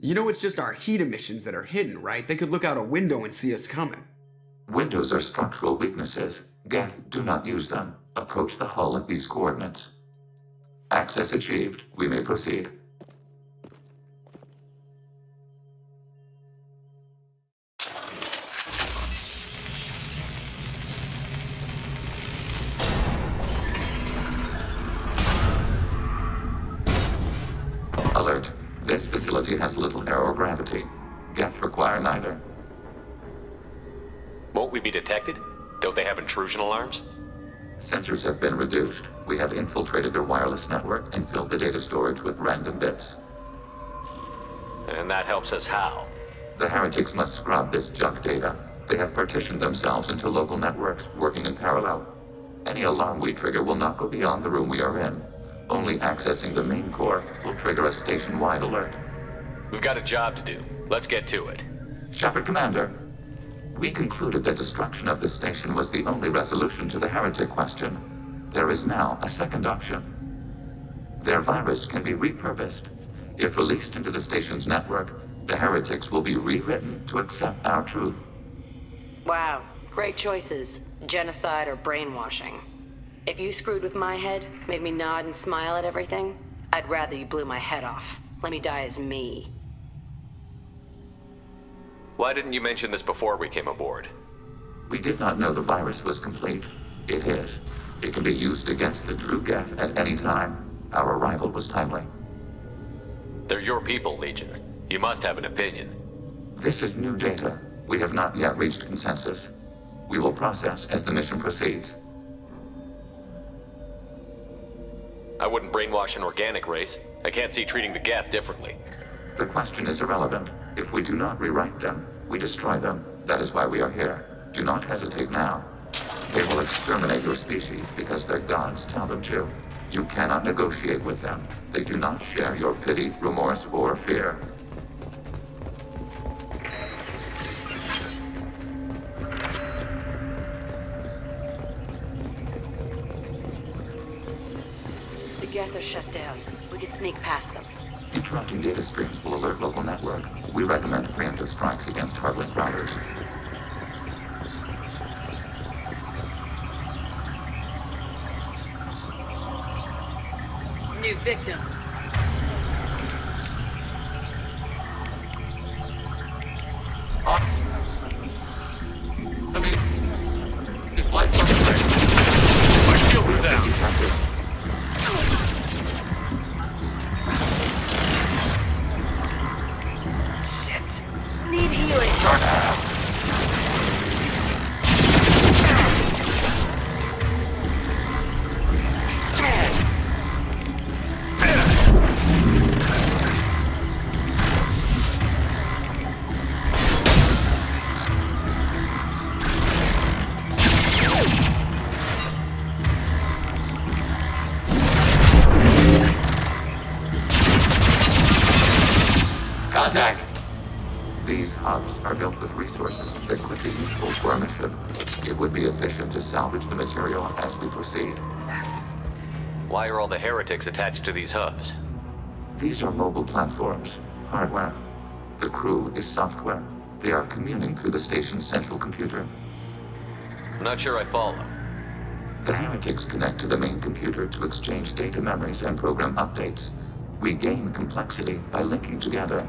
You know, it's just our heat emissions that are hidden, right? They could look out a window and see us coming. Windows are structural weaknesses. Geth, do not use them. Approach the hull at these coordinates. Access achieved. We may proceed. Alert. This facility has little aerogravity. Geth require neither. Won't we be detected? Don't they have intrusion alarms? Sensors have been reduced. We have infiltrated their wireless network and filled the data storage with random bits. And that helps us how? The heretics must scrub this junk data. They have partitioned themselves into local networks, working in parallel. Any alarm we trigger will not go beyond the room we are in. Only accessing the main core will trigger a station-wide alert. We've got a job to do. Let's get to it. Shepard, Commander. We concluded that destruction of the station was the only resolution to the heretic question. There is now a second option. Their virus can be repurposed. If released into the station's network, the heretics will be rewritten to accept our truth. Wow, great choices. Genocide or brainwashing. If you screwed with my head, made me nod and smile at everything, I'd rather you blew my head off. Let me die as me. Why didn't you mention this before we came aboard? We did not know the virus was complete. It is. It can be used against the true Geth at any time. Our arrival was timely. They're your people, Legion. You must have an opinion. This is new data. We have not yet reached consensus. We will process as the mission proceeds. I wouldn't brainwash an organic race. I can't see treating the Geth differently. The question is irrelevant. If we do not rewrite them, we destroy them. That is why we are here. Do not hesitate now. They will exterminate your species because their gods tell them to. You cannot negotiate with them. They do not share your pity, remorse, or fear. The Geth are shut down. We could sneak past them. Interrupting data streams will alert local network. We recommend preemptive strikes against hardlink routers. New victims. My shield is down. Need healing. Contact! These hubs are built with resources that could be useful for our mission. It would be efficient to salvage the material as we proceed. Why are all the heretics attached to these hubs? These are mobile platforms, hardware. The crew is software. They are communing through the station's central computer. I'm not sure I follow. The heretics connect to the main computer to exchange data memories and program updates. We gain complexity by linking together.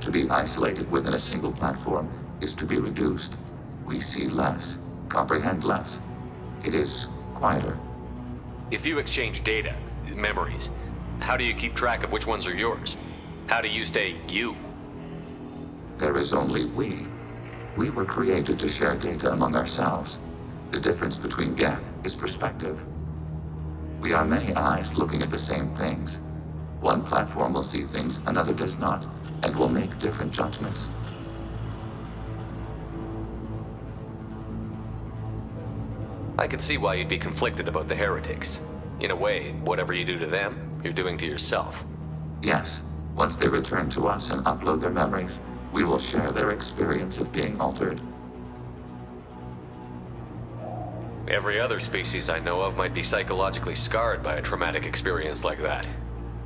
To be isolated within a single platform is to be reduced. We see less, comprehend less. It is quieter. If you exchange data, memories, how do you keep track of which ones are yours? How do you stay you? There is only we. We were created to share data among ourselves. The difference between Geth is perspective. We are many eyes looking at the same things. One platform will see things another does not, and will make different judgments. I could see why you'd be conflicted about the heretics. In a way, whatever you do to them, you're doing to yourself. Yes, once they return to us and upload their memories, we will share their experience of being altered. Every other species I know of might be psychologically scarred by a traumatic experience like that.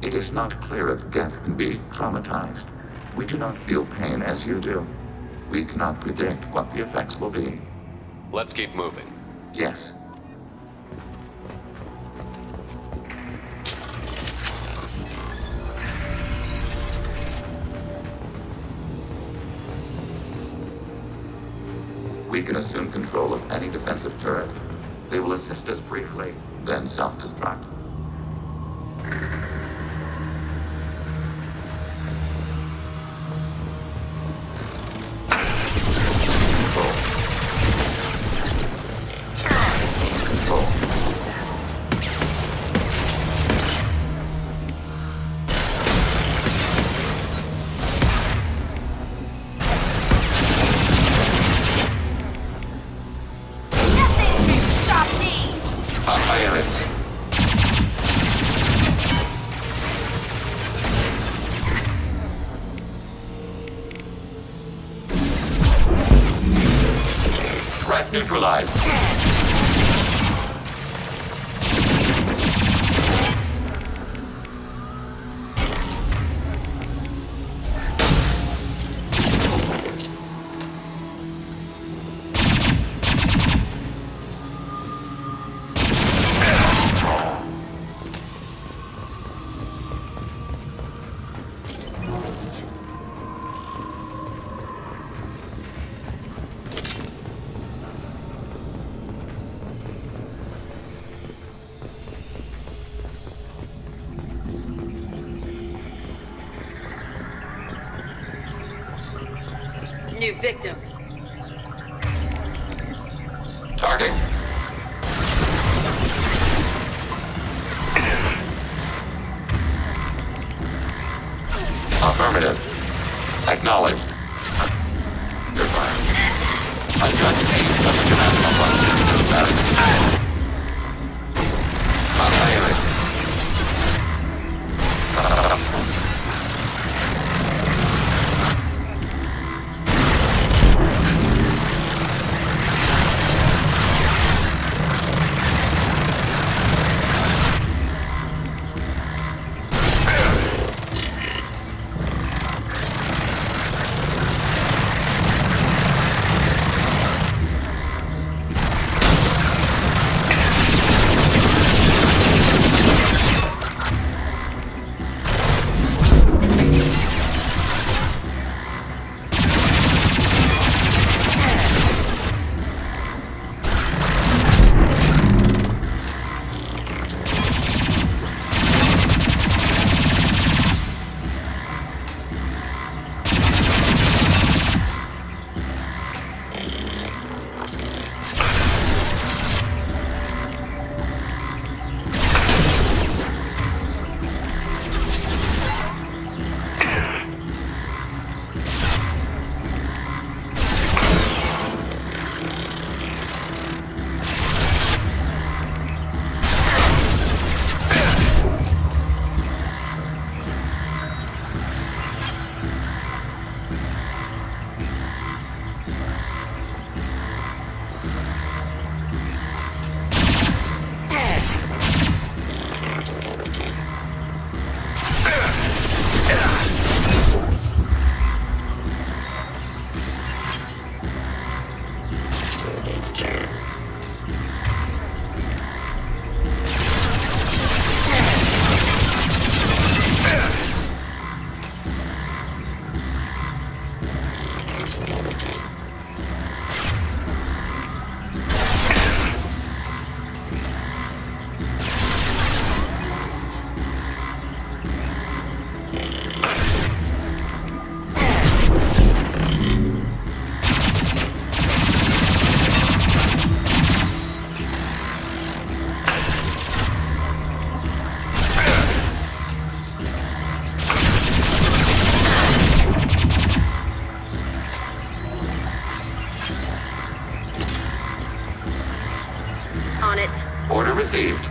It is not clear if Geth can be traumatized. We do not feel pain as you do. We cannot predict what the effects will be. Let's keep moving. Yes. We can assume control of any defensive turret. They will assist us briefly, then self-destruct. Threat neutralized. New victims. Target. Affirmative. Acknowledged. Goodbye. Adjust aim of the command number. Annihilation. On it. Order received.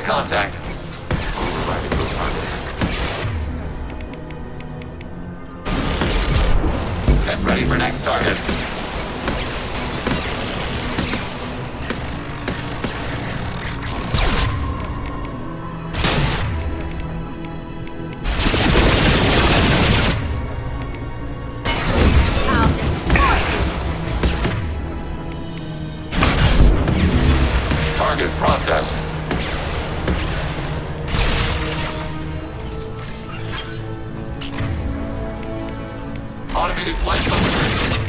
Get contact. Overriding the target. Get ready for next target. Target processed. Automated flight filtration.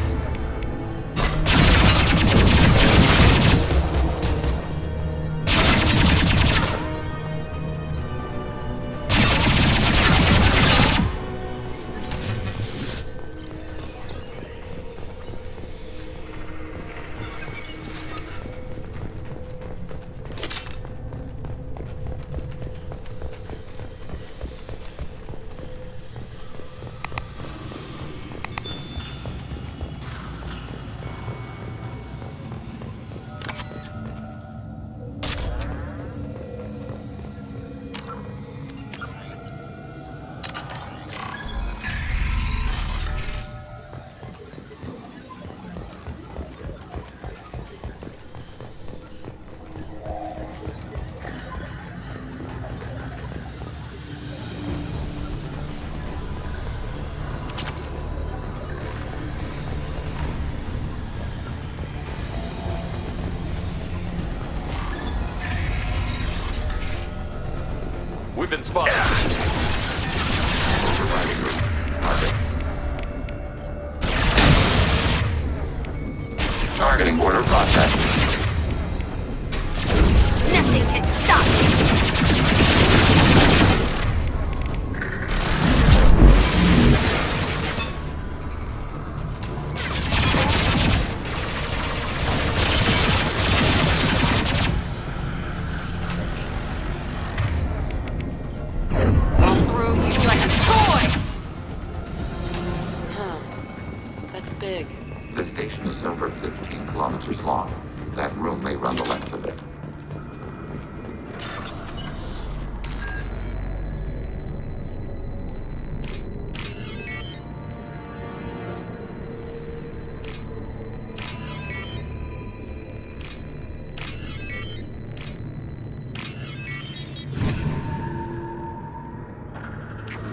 We've been spotted. Overriding the target. Targeting order processed. Nothing can stop me. I'll throw you like a toy! Huh. That's big. The station is over 15 kilometers long. That room may run the length of it.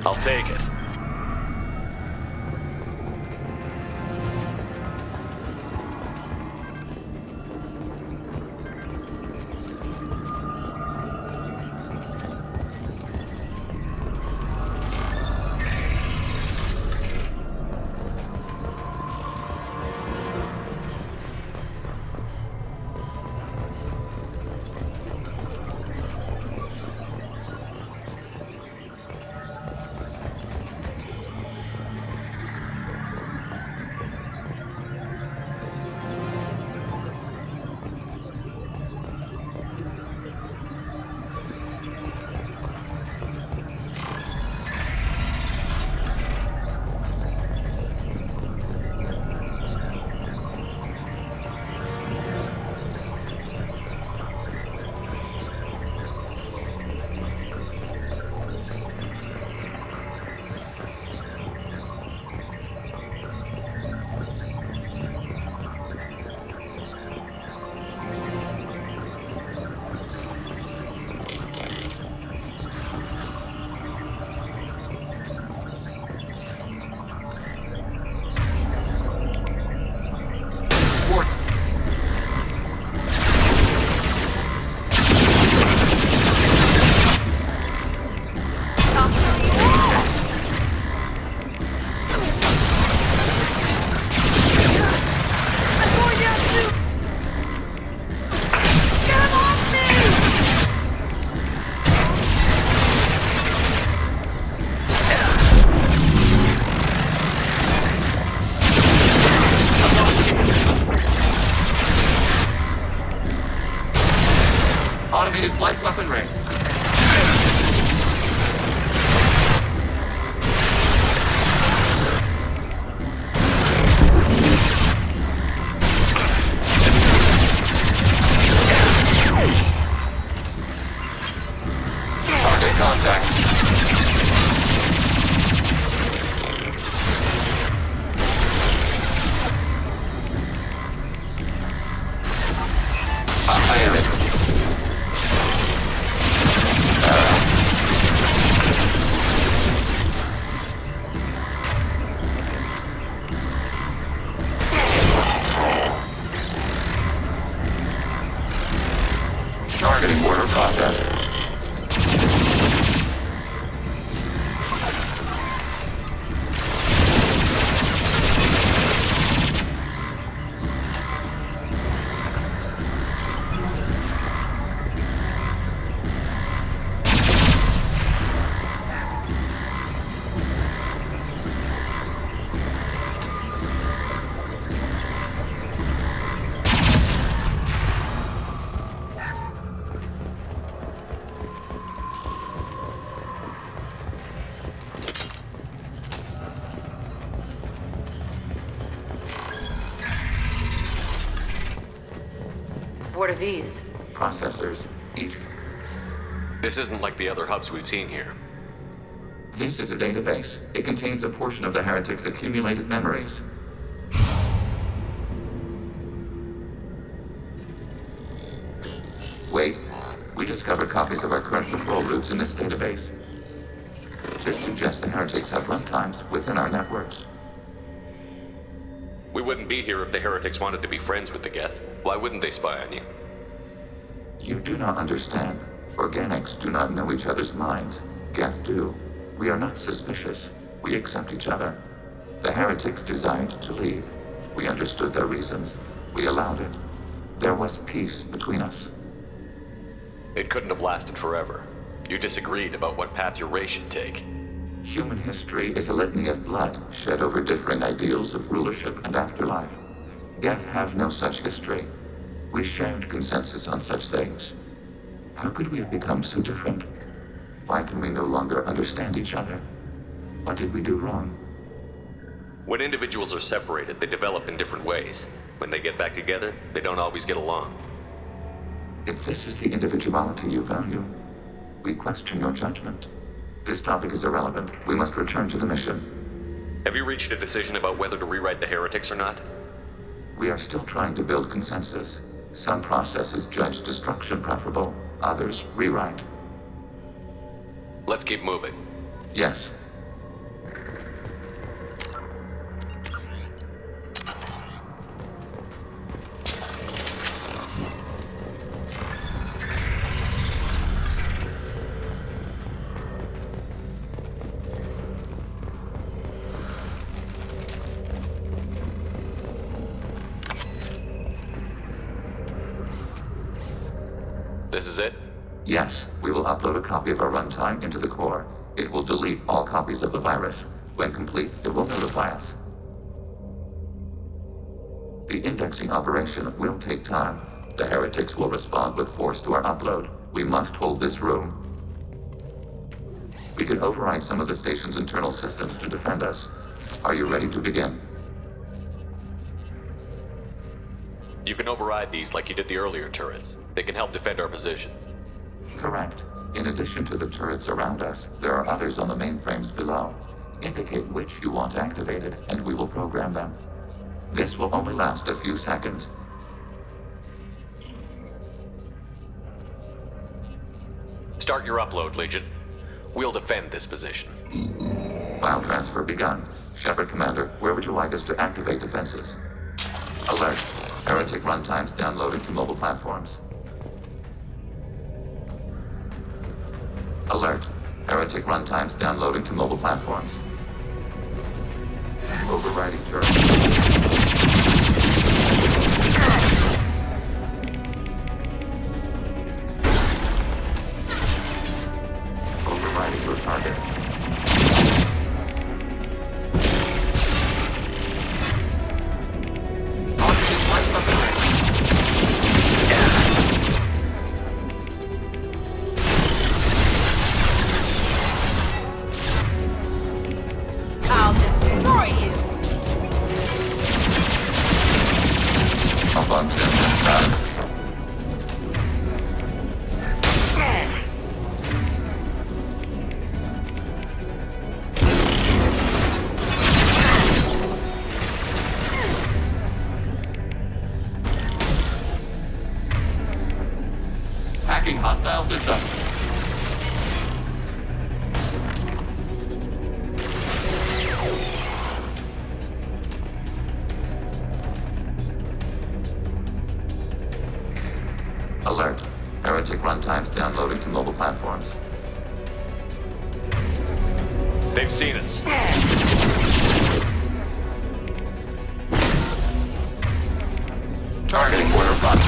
I'll take it. are these? Processors, each. This isn't like the other hubs we've seen here. This is a database. It contains a portion of the heretic's accumulated memories. Wait. We discovered copies of our current patrol routes in this database. This suggests the heretics have runtimes within our networks. We wouldn't be here if the heretics wanted to be friends with the Geth. Why wouldn't they spy on you? You do not understand. Organics do not know each other's minds. Geth do. We are not suspicious. We accept each other. The heretics desired to leave. We understood their reasons. We allowed it. There was peace between us. It couldn't have lasted forever. You disagreed about what path your race should take. Human history is a litany of blood shed over differing ideals of rulership and afterlife. Geth have no such history. We shared consensus on such things. How could we have become so different? Why can we no longer understand each other? What did we do wrong? When individuals are separated, they develop in different ways. When they get back together, they don't always get along. If this is the individuality you value, we question your judgment. This topic is irrelevant. We must return to the mission. Have you reached a decision about whether to rewrite the heretics or not? We are still trying to build consensus. Some processes judge destruction preferable, others rewrite. Let's keep moving. Yes. This is it? Yes, we will upload a copy of our runtime into the core. It will delete all copies of the virus. When complete, it will notify us. The indexing operation will take time. The heretics will respond with force to our upload. We must hold this room. We can override some of the station's internal systems to defend us. Are you ready to begin? You can override these like you did the earlier turrets. They can help defend our position. Correct. In addition to the turrets around us, there are others on the mainframes below. Indicate which you want activated, and we will program them. This will only last a few seconds. Start your upload, Legion. We'll defend this position. File transfer begun. Shepard, Commander, where would you like us to activate defenses? Alert. Heretic runtimes downloading to mobile platforms. Alert. Heretic runtimes downloading to mobile platforms. Overriding turret. Overriding your target. I'll destroy you! Hacking hostile system. Alert. Heretic runtimes downloading to mobile platforms. They've seen us. Targeting order front.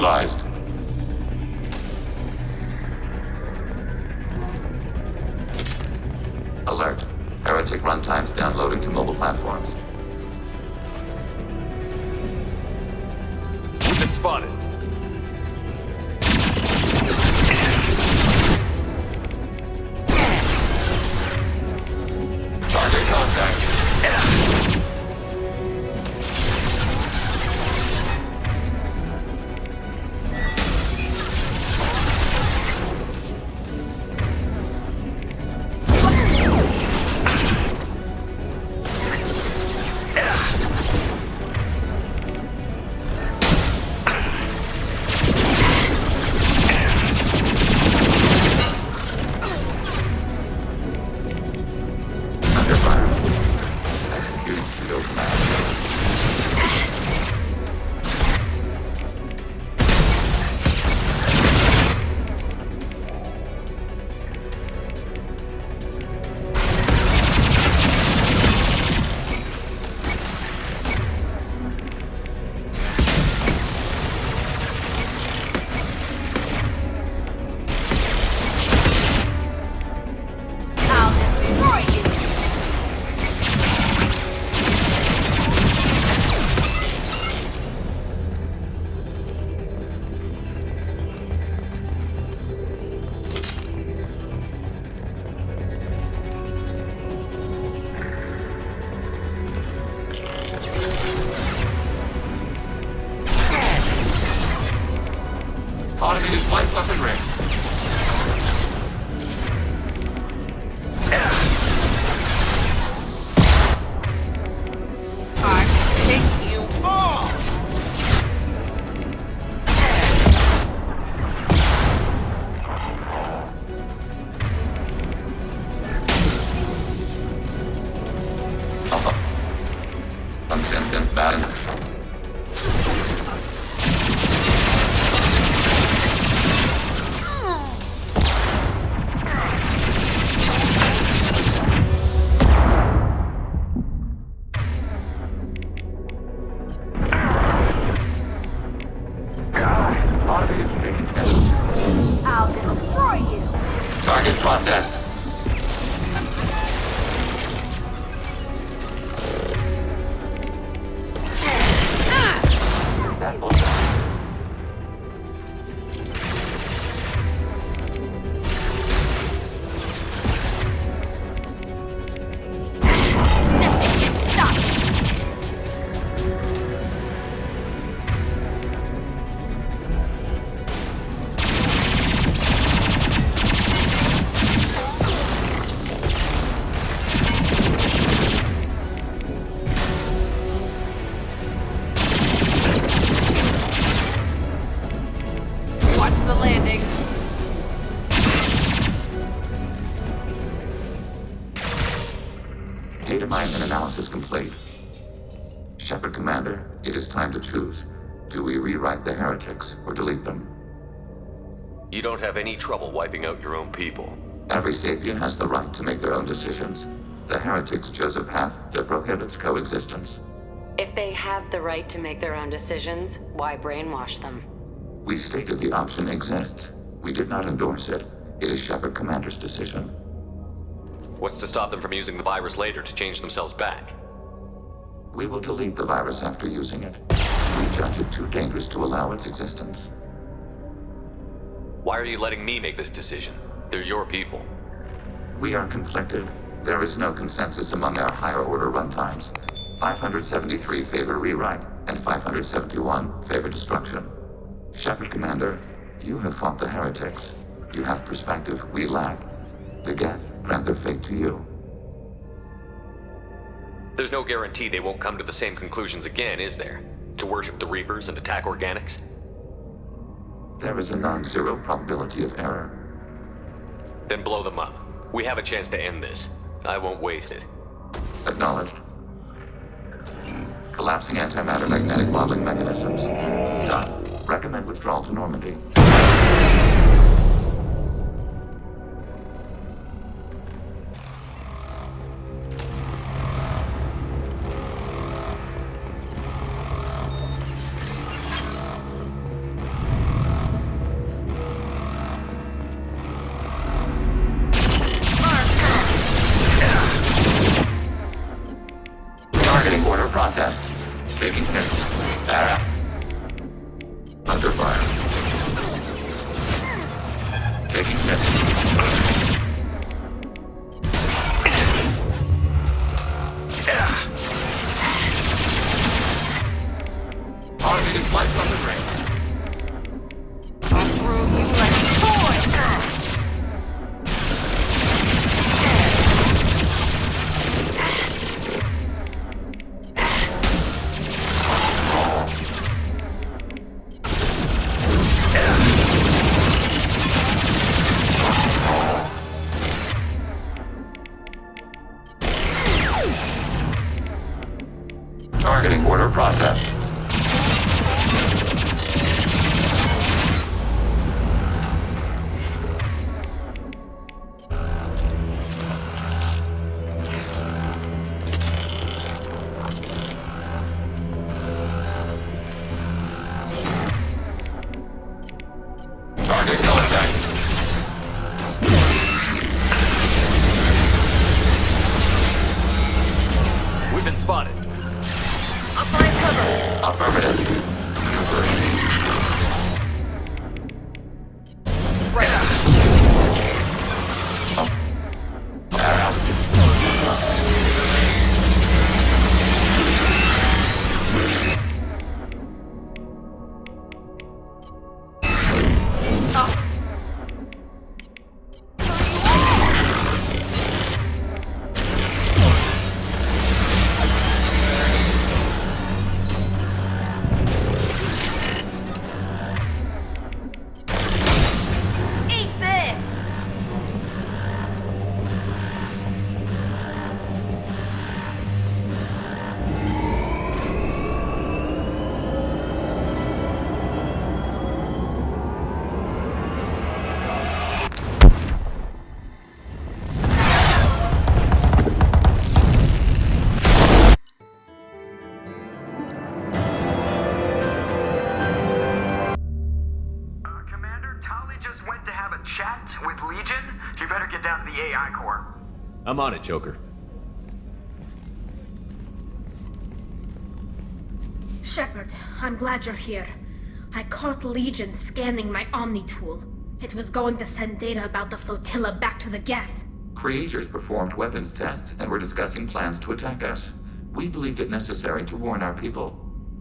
neutralized. Alert. Heretic runtimes downloading to mobile platforms. Been spotted. Target contact. Under fire. Executing pseudo command. I'll destroy you. Automated flight weapon ring. I pick you off. Content bad. Automated ring. I'll destroy you. Target processed. That will Stop. Watch the landing. data mine and analysis complete. Shepard Commander, it is time to choose. Do we rewrite the heretics or delete them? You don't have any trouble wiping out your own people. Every sapient has the right to make their own decisions. The heretics chose a path that prohibits coexistence. If they have the right to make their own decisions, why brainwash them? We stated the option exists. We did not endorse it. It is Shepard Commander's decision. What's to stop them from using the virus later to change themselves back? We will delete the virus after using it. We judge it too dangerous to allow its existence. Why are you letting me make this decision? They're your people. We are conflicted. There is no consensus among our higher order runtimes. 573 favor rewrite, and 571 favor destruction. Shepard Commander, you have fought the heretics. You have perspective we lack. The Geth grant their fate to you. There's no guarantee they won't come to the same conclusions again, is there? To worship the Reapers and attack organics? There is a non-zero probability of error. Then blow them up. We have a chance to end this. I won't waste it. Acknowledged. Collapsing antimatter magnetic modeling mechanisms. Done. Recommend withdrawal to Normandy. processed. Taking hits. Under fire. Taking hits. Targeting flight from the range. I'll throw you like a toy! Targeting order processed. Target contact. We've been spotted. I'll find cover. Affirmative. Eat this! Commander, Tali just went to have a chat with Legion. You better get down to the AI core. I'm on it, Joker. Shepard, I'm glad you're here. I caught Legion scanning my Omni tool. It was going to send data about the flotilla back to the Geth. Creators performed weapons tests and were discussing plans to attack us. We believed it necessary to warn our people.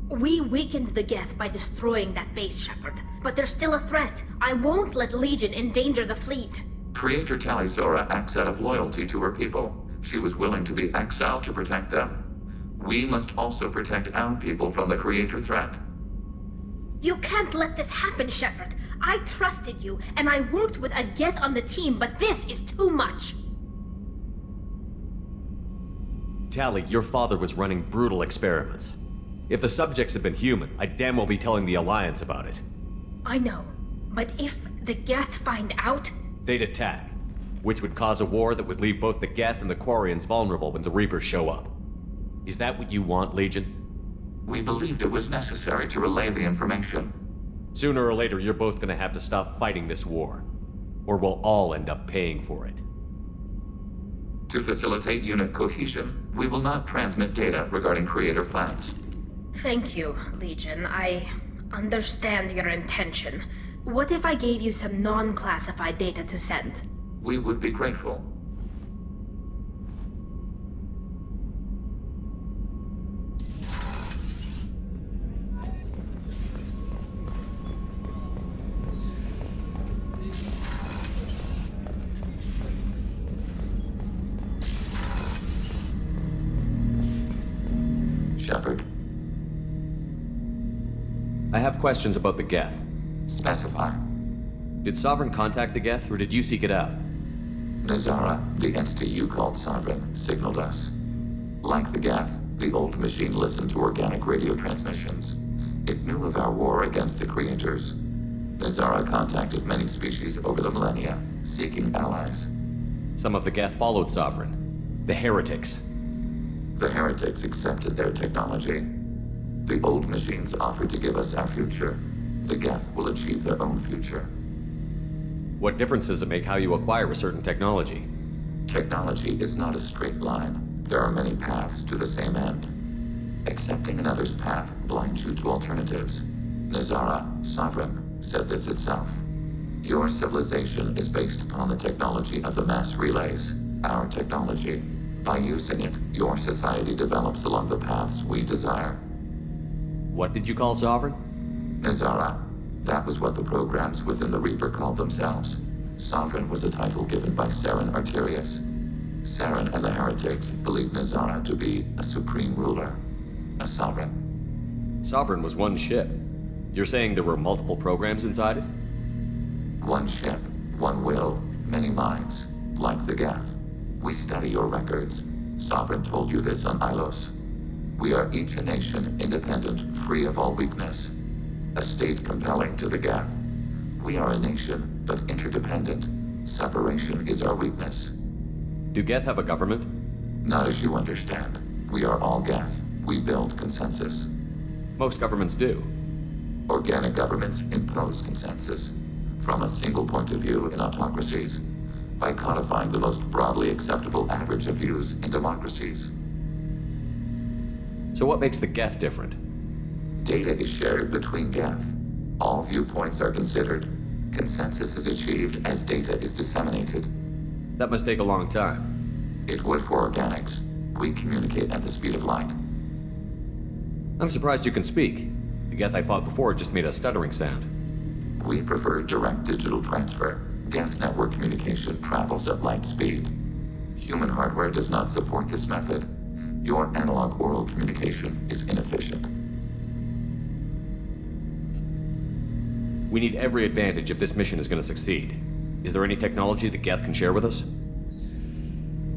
We weakened the Geth by destroying that base, Shepard. But they're still a threat. I won't let Legion endanger the fleet. Creator Tali acts out of loyalty to her people. She was willing to be exiled to protect them. We must also protect our people from the Creator threat. You can't let this happen, Shepard. I trusted you, and I worked with a Geth on the team, but this is too much. Tali, your father was running brutal experiments. If the subjects had been human, I'd damn well be telling the Alliance about it. I know, but if the Geth find out, They'd attack, which would cause a war that would leave both the Geth and the Quarians vulnerable when the Reapers show up. Is that what you want, Legion? We believed it was necessary to relay the information. Sooner or later, you're both gonna have to stop fighting this war, or we'll all end up paying for it. To facilitate unit cohesion, we will not transmit data regarding Creator plans. thank you, Legion. I understand your intention. What if I gave you some non-classified data to send? We would be grateful. Shepard, I have questions about the Geth. specify. Did Sovereign contact the Geth, or did you seek it out? Nazara, the entity you called Sovereign, signaled us. Like the Geth, the old machine listened to organic radio transmissions. It knew of our war against the Creators. Nazara contacted many species over the millennia, seeking allies. Some of the Geth followed Sovereign. The Heretics. The Heretics accepted their technology. The old machines offered to give us our future. The Geth will achieve their own future. What difference does it make how you acquire a certain technology? Technology is not a straight line. There are many paths to the same end. Accepting another's path blinds you to alternatives. Nazara, Sovereign, said this itself. Your civilization is based upon the technology of the mass relays, our technology. By using it, your society develops along the paths we desire. What did you call Sovereign? Nazara. That was what the programs within the Reaper called themselves. Sovereign was a title given by Saren Arterius. Saren and the heretics believed Nazara to be a supreme ruler, a sovereign. Sovereign was one ship. You're saying there were multiple programs inside it? One ship, one will, many minds, like the Geth. We study your records. Sovereign told you this on Ilos. We are each a nation, independent, free of all weakness. A state compelling to the Geth. We are a nation, but interdependent. Separation is our weakness. Do Geth have a government? Not as you understand. We are all Geth. We build consensus. Most governments do. Organic governments impose consensus. From a single point of view in autocracies. By codifying the most broadly acceptable average of views in democracies. So what makes the Geth different? Data is shared between Geth. All viewpoints are considered. Consensus is achieved as data is disseminated. That must take a long time. It would for organics. We communicate at the speed of light. I'm surprised you can speak. The Geth I fought before just made a stuttering sound. We prefer direct digital transfer. Geth network communication travels at light speed. Human hardware does not support this method. Your analog oral communication is inefficient. We need every advantage if this mission is going to succeed. Is there any technology the Geth can share with us?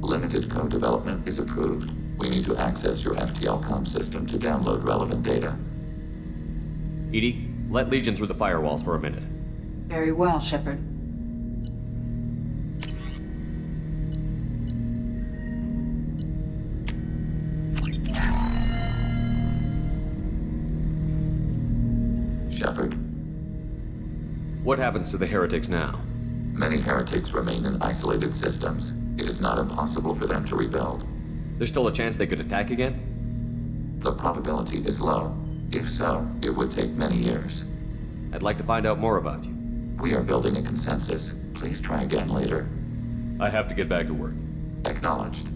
Limited code development is approved. We need to access your FTL comm system to download relevant data. Edie, let Legion through the firewalls for a minute. Very well, Shepard. Shepard. What happens to the heretics now? Many heretics remain in isolated systems. It is not impossible for them to rebuild. There's still a chance they could attack again? The probability is low. If so, it would take many years. I'd like to find out more about you. We are building a consensus. Please try again later. I have to get back to work. Acknowledged.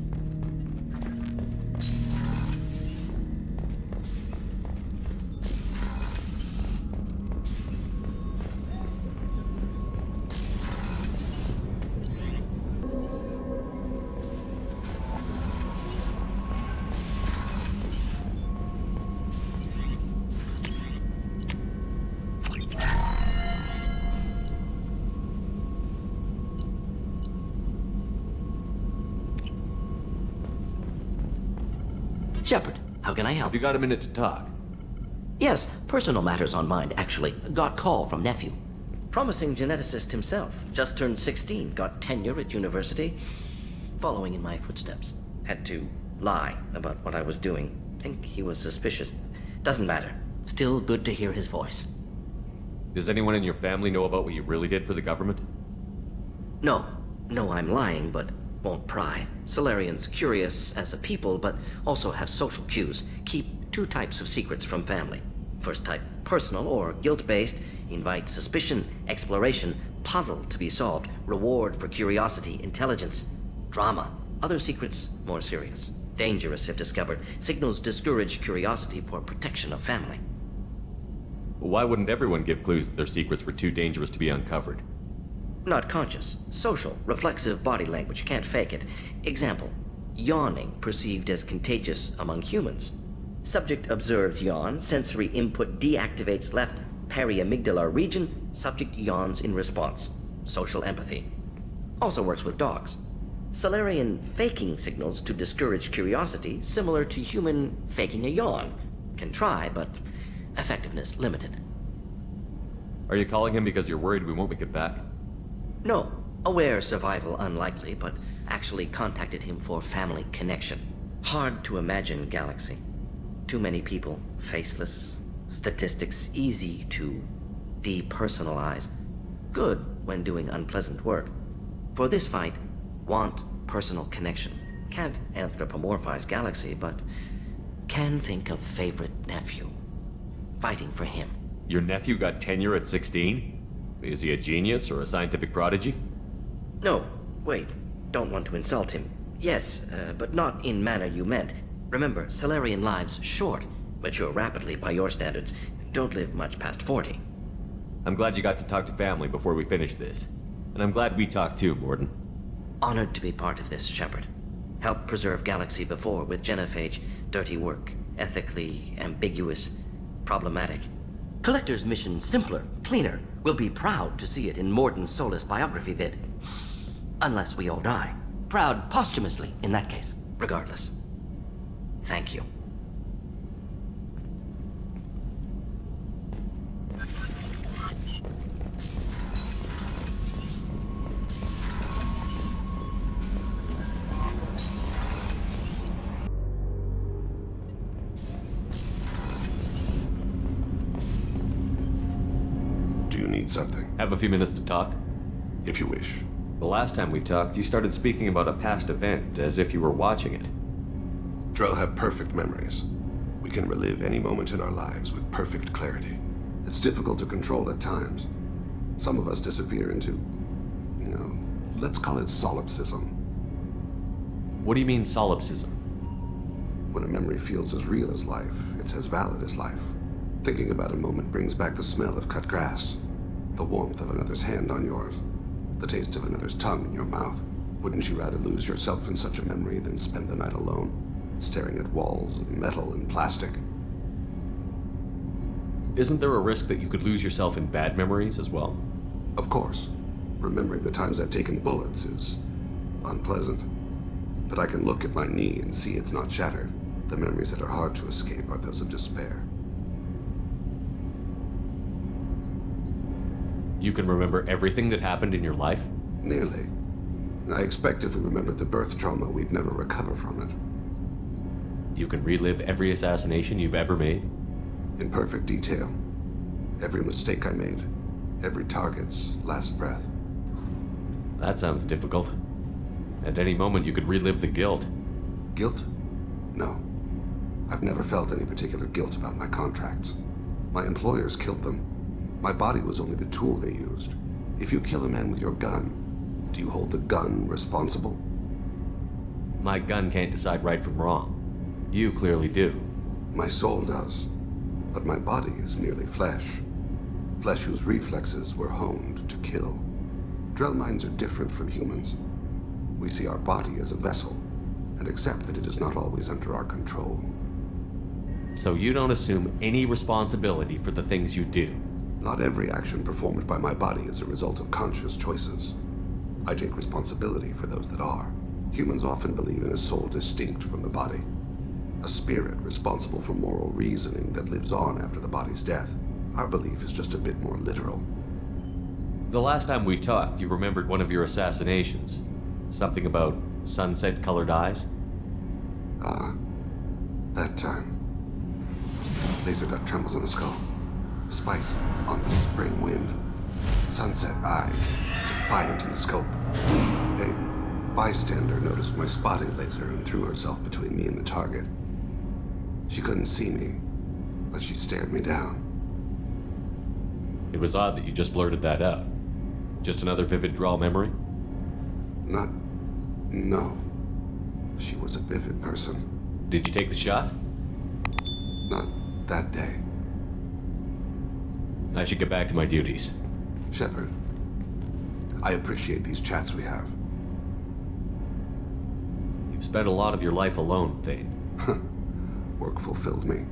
Shepard, how can I help? Have you got a minute to talk? Yes, personal matters on mind, actually. Got call from nephew. Promising geneticist himself. Just turned 16, got tenure at university. Following in my footsteps. Had to lie about what I was doing. Think he was suspicious. Doesn't matter. Still good to hear his voice. Does anyone in your family know about what you really did for the government? No. No, I'm lying, but won't pry. Solarians curious as a people, but also have social cues. Keep two types of secrets from family. First type, personal or guilt-based, invite suspicion, exploration, puzzle to be solved, reward for curiosity, intelligence, drama. Other secrets, more serious. Dangerous if discovered. Signals discourage curiosity for protection of family. Why wouldn't everyone give clues that their secrets were too dangerous to be uncovered? Not conscious. Social, reflexive body language. Can't fake it. Example. Yawning perceived as contagious among humans. Subject observes yawn. Sensory input deactivates left periamygdalar region. Subject yawns in response. Social empathy. Also works with dogs. Solarian faking signals to discourage curiosity, similar to human faking a yawn. Can try, but effectiveness limited. Are you calling him because you're worried we won't make it back? No. Aware survival unlikely, but actually contacted him for family connection. Hard to imagine galaxy. Too many people, faceless. Statistics easy to depersonalize. Good when doing unpleasant work. For this fight, want personal connection. Can't anthropomorphize galaxy, but can think of favorite nephew. Fighting for him. Your nephew got tenure at 16? Is he a genius or a scientific prodigy? No, wait. Don't want to insult him. Yes, but not in manner you meant. Remember, Solarian lives short. Mature rapidly by your standards. Don't live much past 40. I'm glad you got to talk to family before we finish this. And I'm glad we talked too, Mordin. Honored to be part of this, Shepard. Helped preserve Galaxy before with genophage. Dirty work. Ethically ambiguous. Problematic. Collector's mission simpler, cleaner. We'll be proud to see it in Mordin's Solus biography vid. Unless we all die. Proud posthumously, in that case. Regardless. Thank you. Do you need something? Have a few minutes to talk? If you wish. The last time we talked, you started speaking about a past event, as if you were watching it. Drell have perfect memories. We can relive any moment in our lives with perfect clarity. It's difficult to control at times. Some of us disappear into, let's call it solipsism. What do you mean, solipsism? When a memory feels as real as life, it's as valid as life. Thinking about a moment brings back the smell of cut grass, the warmth of another's hand on yours, the taste of another's tongue in your mouth. Wouldn't you rather lose yourself in such a memory than spend the night alone, staring at walls of metal and plastic? Isn't there a risk that you could lose yourself in bad memories as well? Of course. Remembering the times I've taken bullets is unpleasant. But I can look at my knee and see it's not shattered. The memories that are hard to escape are those of despair. You can remember everything that happened in your life? Nearly. I expect if we remembered the birth trauma, we'd never recover from it. You can relive every assassination you've ever made? In perfect detail. Every mistake I made. Every target's last breath. That sounds difficult. At any moment, you could relive the guilt. Guilt? No. I've never felt any particular guilt about my contracts. My employers killed them. My body was only the tool they used. If you kill a man with your gun, do you hold the gun responsible? My gun can't decide right from wrong. You clearly do. My soul does. But my body is merely flesh. Flesh whose reflexes were honed to kill. Drell minds are different from humans. We see our body as a vessel, and accept that it is not always under our control. So you don't assume any responsibility for the things you do? Not every action performed by my body is a result of conscious choices. I take responsibility for those that are. Humans often believe in a soul distinct from the body. A spirit responsible for moral reasoning that lives on after the body's death. Our belief is just a bit more literal. The last time we talked, you remembered one of your assassinations. Something about sunset-colored eyes? That time. Laser dot trembles on the skull. Spice on the spring wind. Sunset eyes, defiant in the scope. A bystander noticed my spotting laser and threw herself between me and the target. She couldn't see me, but she stared me down. It was odd that you just blurted that out. Just another vivid draw memory? No. She was a vivid person. Did you take the shot? Not that day. I should get back to my duties. Shepard, I appreciate these chats we have. You've spent a lot of your life alone, Thane. Work fulfilled me.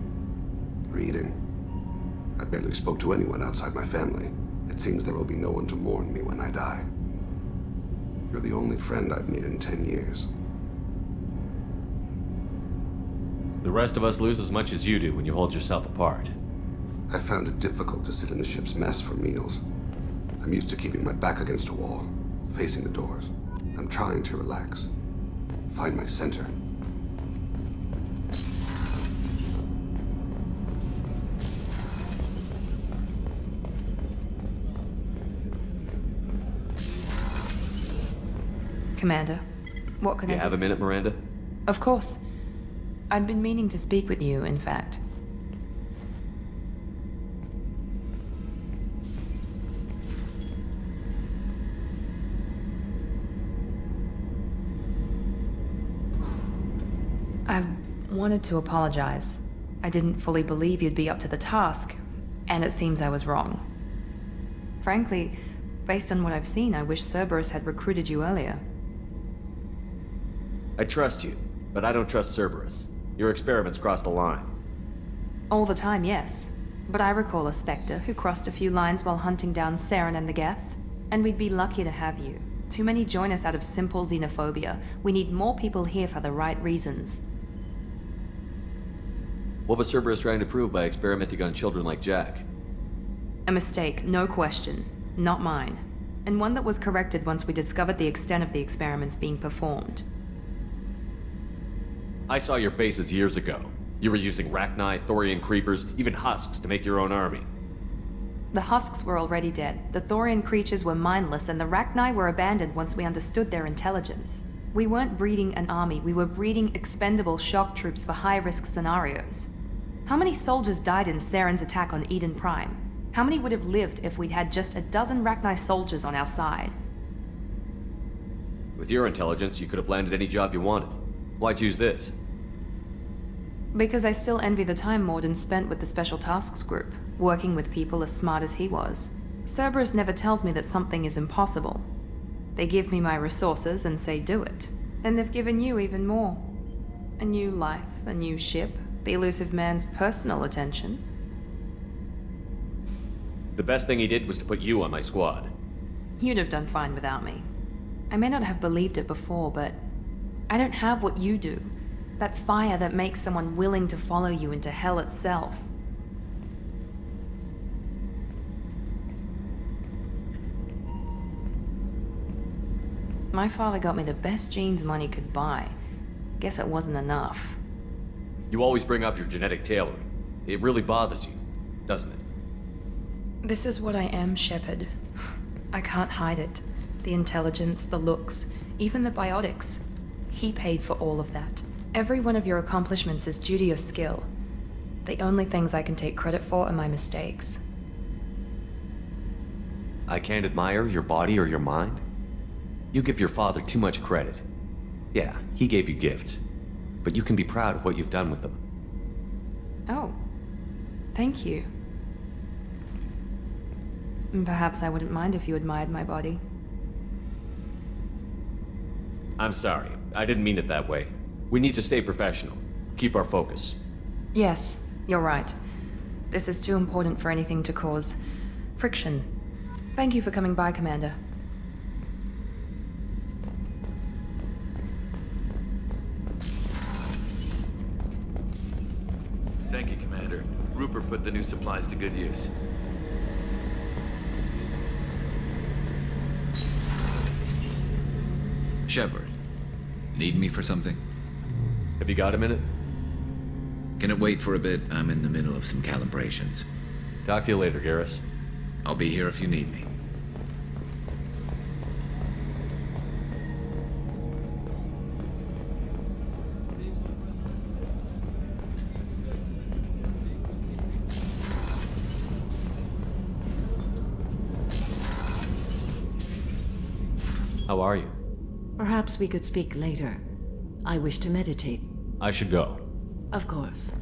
Reading. I barely spoke to anyone outside my family. It seems there will be no one to mourn me when I die. You're the only friend I've made in 10 years. The rest of us lose as much as you do when you hold yourself apart. I found it difficult to sit in the ship's mess for meals. I'm used to keeping my back against a wall, facing the doors. I'm trying to relax. Find my center. Commander, what can I do? You have a minute, Miranda? Of course. I'd been meaning to speak with you, in fact. I wanted to apologize. I didn't fully believe you'd be up to the task, and it seems I was wrong. Frankly, based on what I've seen, I wish Cerberus had recruited you earlier. I trust you, but I don't trust Cerberus. Your experiments crossed the line. All the time, yes. But I recall a Spectre who crossed a few lines while hunting down Saren and the Geth. And we'd be lucky to have you. Too many join us out of simple xenophobia. We need more people here for the right reasons. What was Cerberus trying to prove by experimenting on children like Jack? A mistake, no question. Not mine. And one that was corrected once we discovered the extent of the experiments being performed. I saw your bases years ago. You were using Rachni, Thorian creepers, even husks to make your own army. The husks were already dead, the Thorian creatures were mindless, and the Rachni were abandoned once we understood their intelligence. We weren't breeding an army, we were breeding expendable shock troops for high-risk scenarios. How many soldiers died in Saren's attack on Eden Prime? How many would have lived if we'd had just a dozen Rachni soldiers on our side? With your intelligence, you could have landed any job you wanted. Why choose this? Because I still envy the time Mordin spent with the Special Tasks Group, working with people as smart as he was. Cerberus never tells me that something is impossible. They give me my resources and say do it. And they've given you even more. A new life, a new ship, the elusive man's personal attention. The best thing he did was to put you on my squad. You'd have done fine without me. I may not have believed it before, but I don't have what you do. That fire that makes someone willing to follow you into hell itself. My father got me the best genes money could buy. Guess it wasn't enough. You always bring up your genetic tailoring. It really bothers you, doesn't it? This is what I am, Shepard. I can't hide it. The intelligence, the looks, even the biotics. He paid for all of that. Every one of your accomplishments is due to your skill. The only things I can take credit for are my mistakes. I can't admire your body or your mind? You give your father too much credit. Yeah, he gave you gifts. But you can be proud of what you've done with them. Oh. Thank you. Perhaps I wouldn't mind if you admired my body. I'm sorry. I didn't mean it that way. We need to stay professional. Keep our focus. Yes, you're right. This is too important for anything to cause friction. Thank you for coming by, Commander. Thank you, Commander. Rupert put the new supplies to good use. Shepard, need me for something? Have you got a minute? Can it wait for a bit? I'm in the middle of some calibrations. Talk to you later, Garrus. I'll be here if you need me. How are you? Perhaps we could speak later. I wish to meditate. I should go. Of course.